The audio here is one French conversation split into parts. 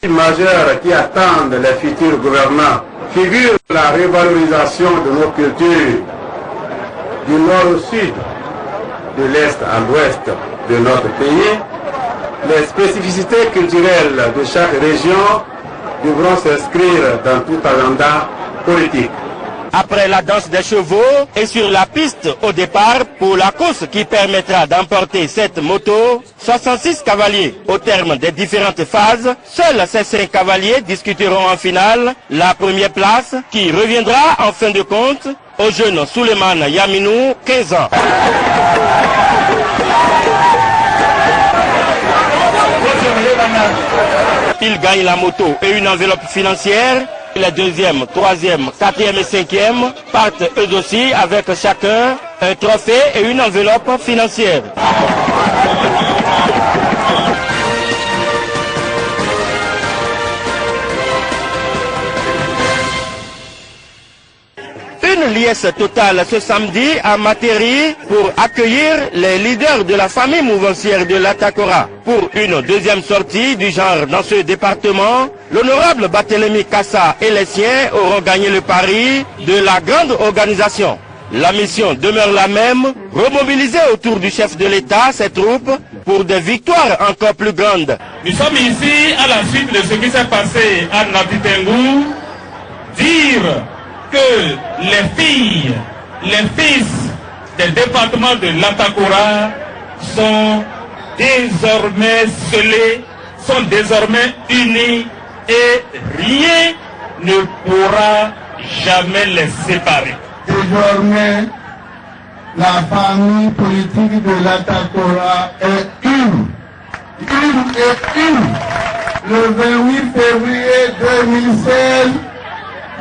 Majeures qui attendent les futurs gouvernants figure la revalorisation de nos cultures du nord au sud, de l'est à l'ouest de notre pays. Les spécificités culturelles de chaque région devront s'inscrire dans tout agenda politique. Après la danse des chevaux et sur la piste au départ pour la course qui permettra d'emporter cette moto, 66 cavaliers au terme des différentes phases. Seuls ces 5 cavaliers discuteront en finale la première place qui reviendra en fin de compte au jeune Souleymane Yaminou, 15 ans. Il gagne la moto et une enveloppe financière. Les deuxième, troisième, quatrième et cinquième partent eux aussi avec chacun un trophée et une enveloppe financière. Une liesse totale ce samedi à Materi pour accueillir les leaders de la famille mouvancière de l'Atakora. Pour une deuxième sortie du genre dans ce département, l'honorable Barthélemy Kassa et les siens auront gagné le pari de la grande organisation. La mission demeure la même, remobiliser autour du chef de l'État ses troupes pour des victoires encore plus grandes. Nous sommes ici à la suite de ce qui s'est passé à Napitengou, dire que les filles, les fils des départements de l'Atakora sont désormais scellés, sont désormais unis et rien ne pourra jamais les séparer. Désormais, la famille politique de l'Atakora est une et une. Le 28 février 2016,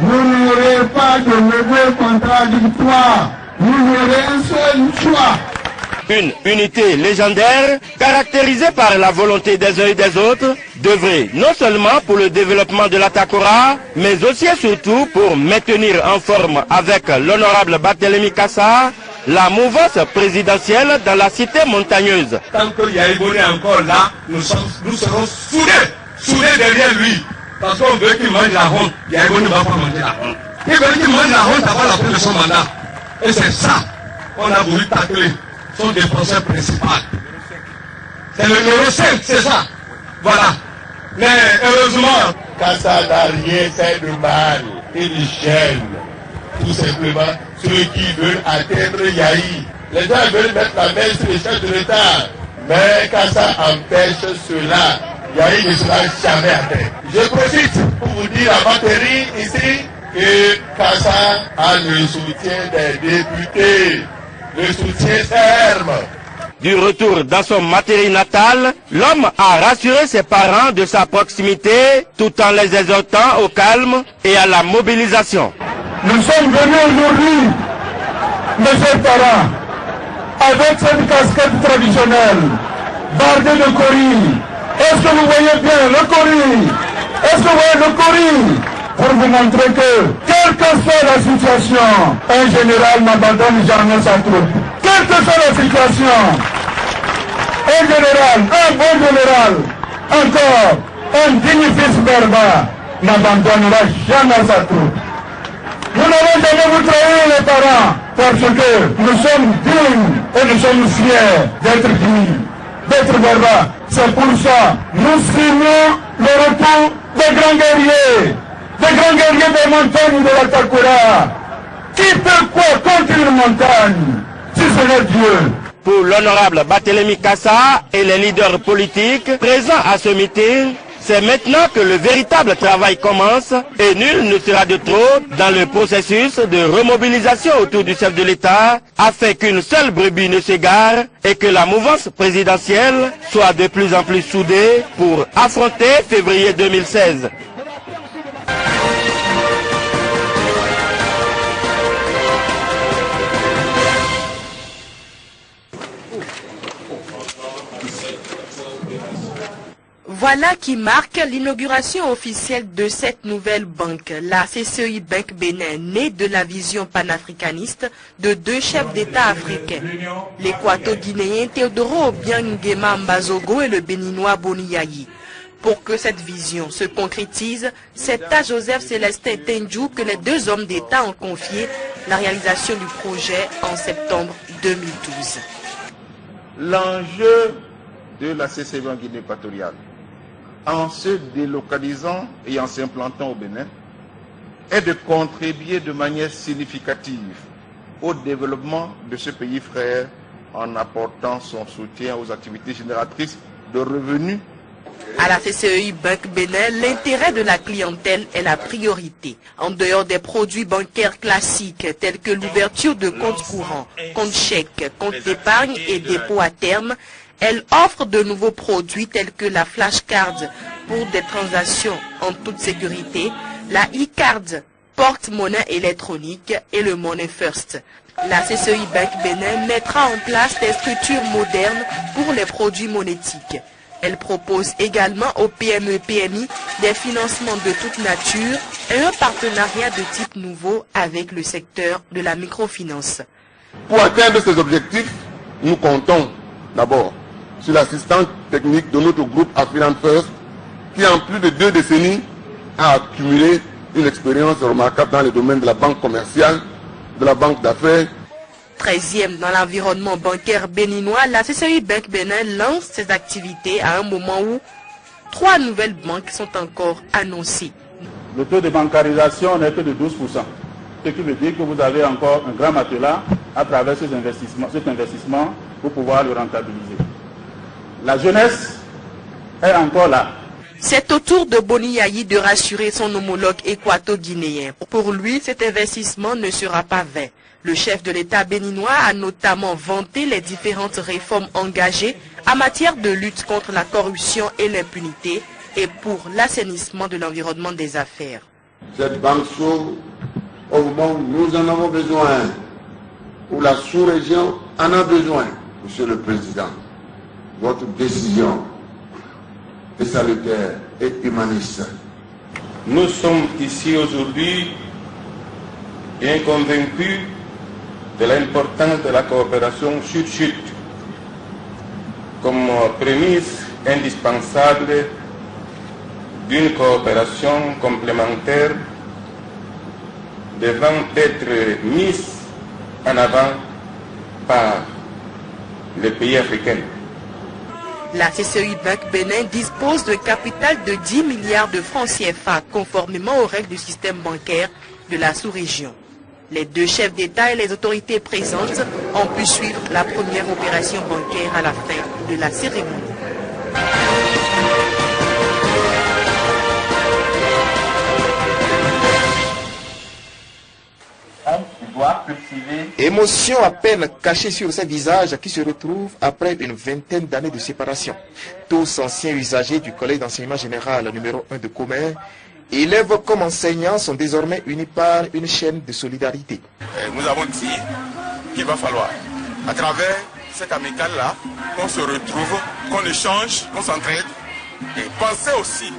vous n'aurez pas de mauvais contradictoire. Vous aurez un seul choix. Une unité légendaire, caractérisée par la volonté des uns et des autres, d'œuvrer non seulement pour le développement de l'Atakora, mais aussi et surtout pour maintenir en forme avec l'honorable Barthélemy Kassa la mouvance présidentielle dans la cité montagneuse. Tant que Yaïboni est encore là, nous serons soudés derrière lui. Parce qu'on veut qu'il mange la honte. Yaïboni ne va pas manger la honte. Il veut qu'il mange la honte avant la fin de son mandat. Et c'est ça qu'on a voulu tacler. Son défenseur principal. C'est le numéro 5, c'est ça. Voilà. Mais heureusement, Kassa n'a rien fait de mal. Il gêne. Tout simplement ceux qui veulent atteindre Yahi. Les gens veulent mettre la main sur les chefs de l'État. Mais Kassa empêche cela. Yahi ne sera jamais atteint. Je profite pour vous dire à Materi ici que Kassa a le soutien des députés. Le soutien ferme. Du retour dans son Materi natal, l'homme a rassuré ses parents de sa proximité tout en les exhortant au calme et à la mobilisation. Nous sommes venus aujourd'hui, mes chers parents, avec cette casquette traditionnelle, bardée de cori. Est-ce que vous voyez bien le cori? Est-ce que vous voyez le cori? Pour vous montrer que, quelle que soit la situation, un général n'abandonne jamais sa troupe. Quelle que soit la situation, un général, un bon général, encore un digne fils Berba n'abandonnera jamais sa troupe. Nous n'allons jamais vous trahir les parents, parce que nous sommes dignes et nous sommes fiers d'être dignes, d'être Berba. C'est pour ça que nous signons le retour des grands guerriers des montagnes de l'Atakora. Qui peut quoi contre une montagne, si ce n'est Dieu? Pour l'honorable Barthélemy Kassa et les leaders politiques présents à ce meeting, c'est maintenant que le véritable travail commence et nul ne sera de trop dans le processus de remobilisation autour du chef de l'État afin qu'une seule brebis ne s'égare et que la mouvance présidentielle soit de plus en plus soudée pour affronter février 2016. Voilà qui marque l'inauguration officielle de cette nouvelle banque, la CCI Bank Bénin, née de la vision panafricaniste de deux chefs d'État africains, l'équato-guinéen Teodoro Obiang Nguema Mbazogo et le béninois Boni Yayi. Pour que cette vision se concrétise, c'est à Joseph Célestin Tenju que les deux hommes d'État ont confié la réalisation du projet en septembre 2012. L'enjeu de la CCB en Guinée équatoriale, en se délocalisant et en s'implantant au Bénin, est de contribuer de manière significative au développement de ce pays frère en apportant son soutien aux activités génératrices de revenus. À la CCEI Bank Bénin, l'intérêt de la clientèle est la priorité. En dehors des produits bancaires classiques tels que l'ouverture de comptes courants, comptes chèques, comptes d'épargne et dépôts à terme, elle offre de nouveaux produits tels que la flashcard pour des transactions en toute sécurité, la e-card, porte-monnaie électronique et le Money First. La CCEI Bank Bénin mettra en place des structures modernes pour les produits monétiques. Elle propose également aux PME-PMI des financements de toute nature et un partenariat de type nouveau avec le secteur de la microfinance. Pour atteindre ces objectifs, nous comptons d'abord sur l'assistance technique de notre groupe Affinance First, qui en plus de 2 décennies a accumulé une expérience remarquable dans le domaine de la banque commerciale, de la banque d'affaires. 13e dans l'environnement bancaire béninois, la CCEI Bank Bénin lance ses activités à un moment où 3 nouvelles banques sont encore annoncées. Le taux de bancarisation n'est que de 12%, ce qui veut dire que vous avez encore un grand matelas à travers cet investissement pour pouvoir le rentabiliser. La jeunesse est encore là. C'est au tour de Boni Yayi de rassurer son homologue équato-guinéen. Pour lui, cet investissement ne sera pas vain. Le chef de l'État béninois a notamment vanté les différentes réformes engagées en matière de lutte contre la corruption et l'impunité et pour l'assainissement de l'environnement des affaires. Cette banque s'ouvre au moment où nous en avons besoin, où la sous-région en a besoin. Monsieur le Président, votre décision est salutaire et humaniste. Nous sommes ici aujourd'hui bien convaincus de l'importance de la coopération sud-sud comme prémisse indispensable d'une coopération complémentaire devant être mise en avant par les pays africains. La CCEI Bank Bénin dispose de capital de 10 milliards de francs CFA conformément aux règles du système bancaire de la sous-région. Les deux chefs d'État et les autorités présentes ont pu suivre la première opération bancaire à la fin de la cérémonie. Émotion à peine cachée sur ces visages qui se retrouvent après une vingtaine d'années de séparation. Tous anciens usagers du collège d'enseignement général numéro 1 de Comer, élèves comme enseignants sont désormais unis par une chaîne de solidarité. Nous avons dit qu'il va falloir, à travers cette amicale-là, qu'on se retrouve, qu'on échange, qu'on s'entraide et penser aussi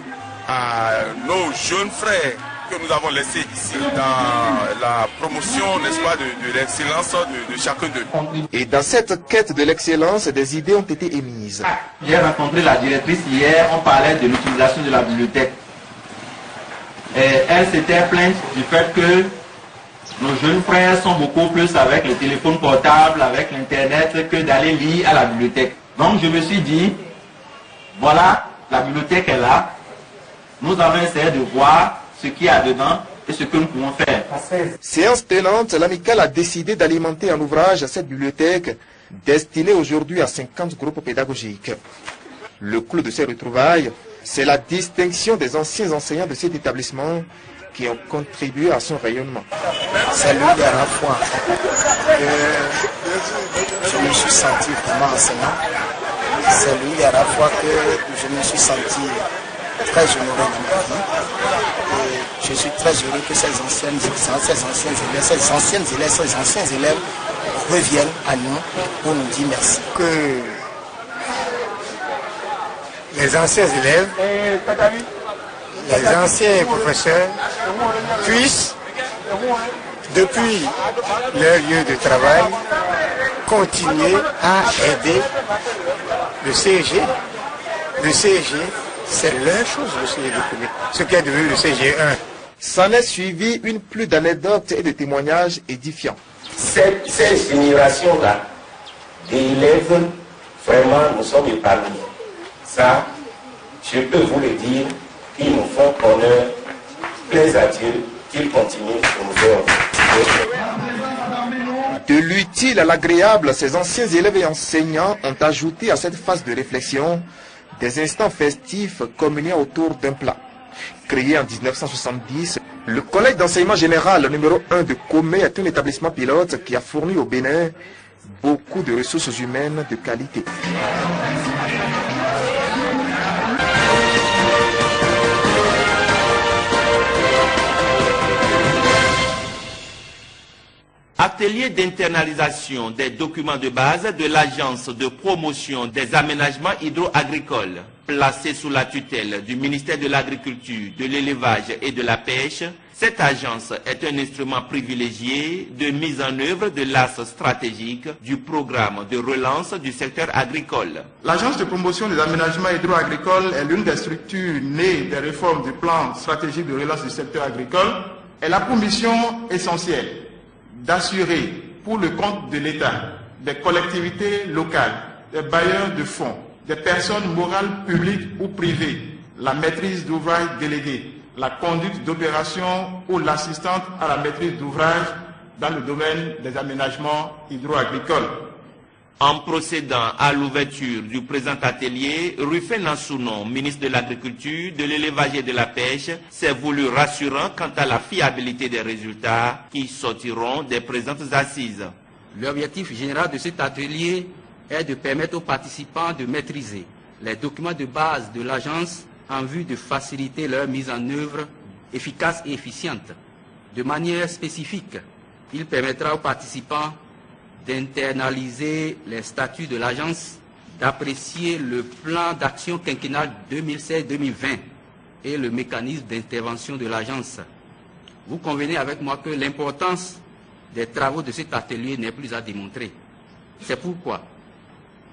à nos jeunes frères que nous avons laissés ici dans la promotion, n'est-ce pas, de l'excellence de chacun d'eux. Et dans cette quête de l'excellence, des idées ont été émises. J'ai rencontré la directrice hier, on parlait de l'utilisation de la bibliothèque. Et elle s'était plainte du fait que nos jeunes frères sont beaucoup plus avec le téléphone portable, avec l'internet, que d'aller lire à la bibliothèque. Donc je me suis dit, voilà, la bibliothèque est là. Nous allons essayer de voir ce qu'il y a dedans et ce que nous pouvons faire. Séance tenante, l'amicale a décidé d'alimenter en ouvrage cette bibliothèque destinée aujourd'hui à 50 groupes pédagogiques. Le clou de ces retrouvailles, c'est la distinction des anciens enseignants de cet établissement qui ont contribué à son rayonnement. C'est l'une des rares fois que je me suis senti vraiment enseignant. C'est l'une des rares fois que je me suis senti très honoré dans ma vie. Et je suis très heureux que ces anciens élèves reviennent à nous pour nous dire merci. Que les anciens élèves, les anciens professeurs puissent, depuis leur lieu de travail, continuer à aider le CEG. Le CEG, C'est leur chose aussi de trouver. Ce qui est devenu le CG1. S'en est suivi une pluie d'anecdotes et de témoignages édifiants. Cette génération-là d'élèves, vraiment, nous sommes épargnés. Ça, je peux vous le dire, ils nous font honneur. Plaise à Dieu qu'ils continuent de nous faire. De l'utile à l'agréable, ces anciens élèves et enseignants ont ajouté à cette phase de réflexion des instants festifs communiant autour d'un plat. Créé en 1970, le collège d'enseignement général numéro 1 de Comé est un établissement pilote qui a fourni au Bénin beaucoup de ressources humaines de qualité. Atelier d'internalisation des documents de base de l'Agence de promotion des aménagements hydro-agricoles, placée sous la tutelle du ministère de l'Agriculture, de l'Élevage et de la Pêche. Cette agence est un instrument privilégié de mise en œuvre de l'axe stratégique du programme de relance du secteur agricole. L'Agence de promotion des aménagements hydro-agricoles est l'une des structures nées des réformes du plan stratégique de relance du secteur agricole. Elle a pour mission essentielle d'assurer pour le compte de l'État, des collectivités locales, des bailleurs de fonds, des personnes morales publiques ou privées, la maîtrise d'ouvrage déléguée, la conduite d'opérations ou l'assistante à la maîtrise d'ouvrage dans le domaine des aménagements hydro-agricoles. En procédant à l'ouverture du présent atelier, Rufin Nansounon, ministre de l'Agriculture, de l'Élevage et de la Pêche, s'est voulu rassurant quant à la fiabilité des résultats qui sortiront des présentes assises. L'objectif général de cet atelier est de permettre aux participants de maîtriser les documents de base de l'agence en vue de faciliter leur mise en œuvre efficace et efficiente. De manière spécifique, il permettra aux participants d'internaliser les statuts de l'agence, d'apprécier le plan d'action quinquennal 2016-2020 et le mécanisme d'intervention de l'agence. Vous convenez avec moi que l'importance des travaux de cet atelier n'est plus à démontrer. C'est pourquoi,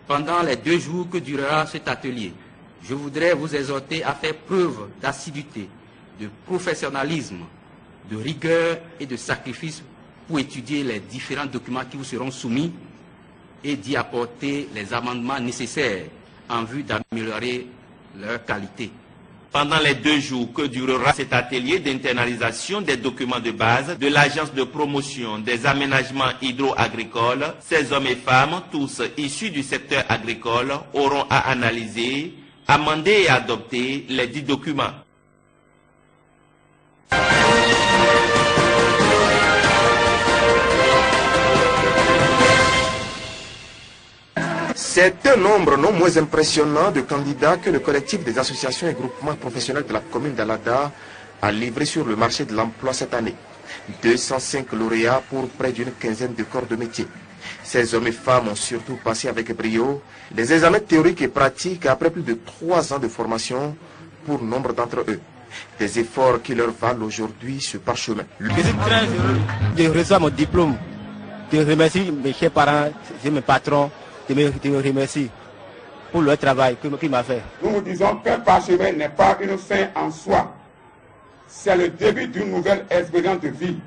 pendant les 2 jours que durera cet atelier, je voudrais vous exhorter à faire preuve d'assiduité, de professionnalisme, de rigueur et de sacrifice pour étudier les différents documents qui vous seront soumis et d'y apporter les amendements nécessaires en vue d'améliorer leur qualité. Pendant les 2 jours que durera cet atelier d'internalisation des documents de base de l'Agence de promotion des aménagements hydro-agricoles, ces hommes et femmes, tous issus du secteur agricole, auront à analyser, amender et adopter les 10 documents. C'est un nombre non moins impressionnant de candidats que le collectif des associations et groupements professionnels de la commune d'Alada a livré sur le marché de l'emploi cette année. 205 lauréats pour près d'une quinzaine de corps de métier. Ces hommes et femmes ont surtout passé avec brio les examens théoriques et pratiques après plus de 3 ans de formation pour nombre d'entre eux. Des efforts qui leur valent aujourd'hui ce parchemin. Je suis très heureux de recevoir mon diplôme. Je remercie mes chers parents et mes patrons de me remercier pour leur travail qu'il m'a fait. Nous vous disons qu'un parchemin n'est pas une fin en soi. C'est le début d'une nouvelle expérience de vie.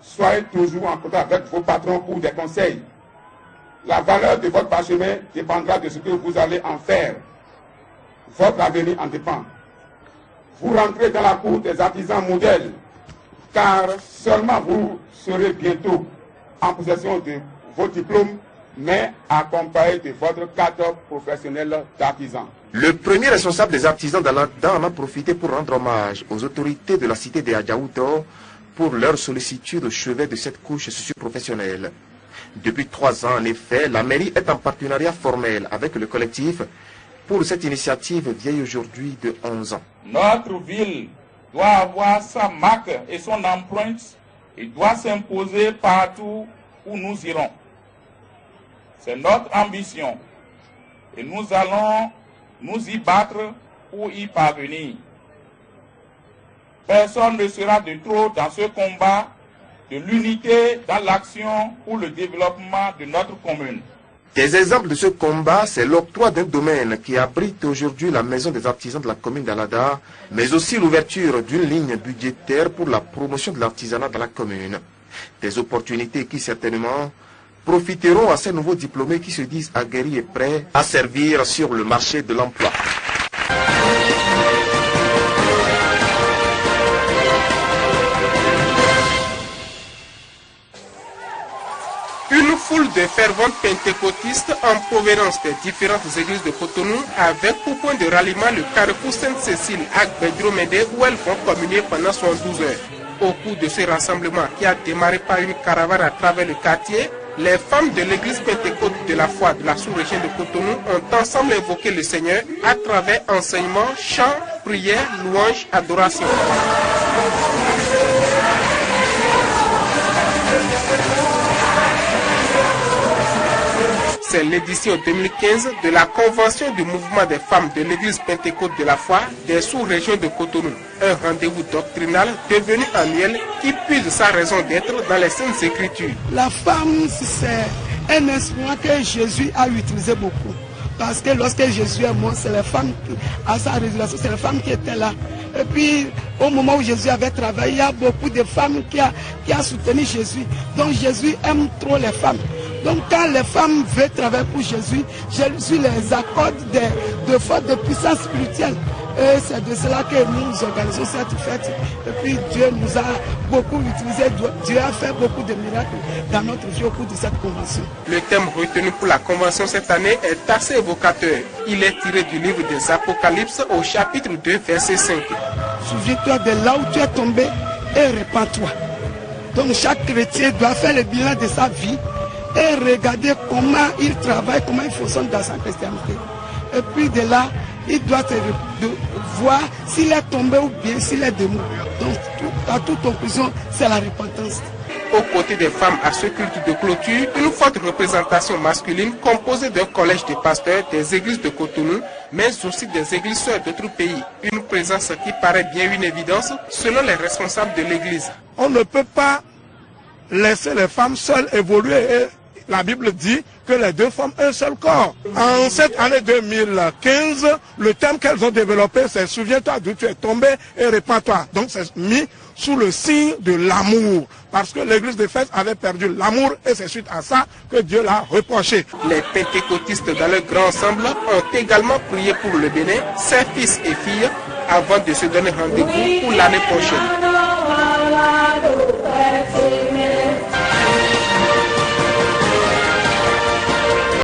Soyez toujours en contact avec vos patrons pour des conseils. La valeur de votre parchemin dépendra de ce que vous allez en faire. Votre avenir en dépend. Vous rentrez dans la cour des artisans modèles, car seulement vous serez bientôt en possession de vos diplômes, mais accompagné de votre cadre professionnel d'artisan. Le premier responsable des artisans d'Alada en a profité pour rendre hommage aux autorités de la cité de Adjaouto pour leur sollicitude au chevet de cette couche socio-professionnelle. Depuis 3 ans, en effet, la mairie est en partenariat formel avec le collectif pour cette initiative vieille aujourd'hui de 11 ans. Notre ville doit avoir sa marque et son empreinte et doit s'imposer partout où nous irons. C'est notre ambition et nous allons nous y battre pour y parvenir. Personne ne sera de trop dans ce combat de l'unité dans l'action pour le développement de notre commune. Des exemples de ce combat, c'est l'octroi d'un domaine qui abrite aujourd'hui la maison des artisans de la commune d'Alada, mais aussi l'ouverture d'une ligne budgétaire pour la promotion de l'artisanat dans la commune. Des opportunités qui certainement profiteront à ces nouveaux diplômés qui se disent aguerris et prêts à servir sur le marché de l'emploi. Une foule de ferventes pentecôtistes en provenance des différentes églises de Cotonou avec pour point de ralliement le carrefour Sainte-Cécile à Bedromede où elles vont communier pendant 72 heures. Au cours de ce rassemblement qui a démarré par une caravane à travers le quartier, les femmes de l'église Pentecôte de la foi de la sous-région de Cotonou ont ensemble invoqué le Seigneur à travers enseignements, chants, prières, louanges, adorations. C'est l'édition 2015 de la convention du mouvement des femmes de l'église Pentecôte de la foi des sous-régions de Cotonou. Un rendez-vous doctrinal devenu annuel qui puise sa raison d'être dans les Saintes Écritures. La femme, c'est un instrument que Jésus a utilisé beaucoup. Parce que lorsque Jésus est mort, c'est les femmes, à sa résurrection, c'est les femmes qui étaient là. Et puis, au moment où Jésus avait travaillé, il y a beaucoup de femmes qui a soutenu Jésus. Donc Jésus aime trop les femmes. Donc quand les femmes veulent travailler pour Jésus, Jésus les accorde de force de puissance spirituelle. Et c'est de cela que nous organisons cette fête. Et puis Dieu nous a beaucoup utilisé, Dieu a fait beaucoup de miracles dans notre vie au cours de cette convention. Le thème retenu pour la convention cette année est assez évocateur. Il est tiré du livre des Apocalypses au chapitre 2, verset 5. Souviens-toi de là où tu es tombé et répands-toi. Donc chaque chrétien doit faire le bilan de sa vie et regarder comment il travaille, comment il fonctionne dans sa christianité. Et puis de là, il doit voir s'il est tombé ou bien s'il est debout. Donc, à toute conclusion, c'est la repentance. Aux côtés des femmes à ce culte de clôture, une forte représentation masculine composée d'un collège de pasteurs des églises de Cotonou, mais aussi des églises sœurs d'autres pays. Une présence qui paraît bien une évidence selon les responsables de l'église. On ne peut pas laisser les femmes seules évoluer. La Bible dit que les deux forment un seul corps. En cette année 2015, le thème qu'elles ont développé, c'est « Souviens-toi d'où tu es tombé et répands-toi ». Donc c'est mis sous le signe de l'amour. Parce que l'église d'Éphèse avait perdu l'amour et c'est suite à ça que Dieu l'a reproché. Les pentecôtistes dans leur grand ensemble ont également prié pour le Bénin, ses fils et filles, avant de se donner rendez-vous pour l'année prochaine.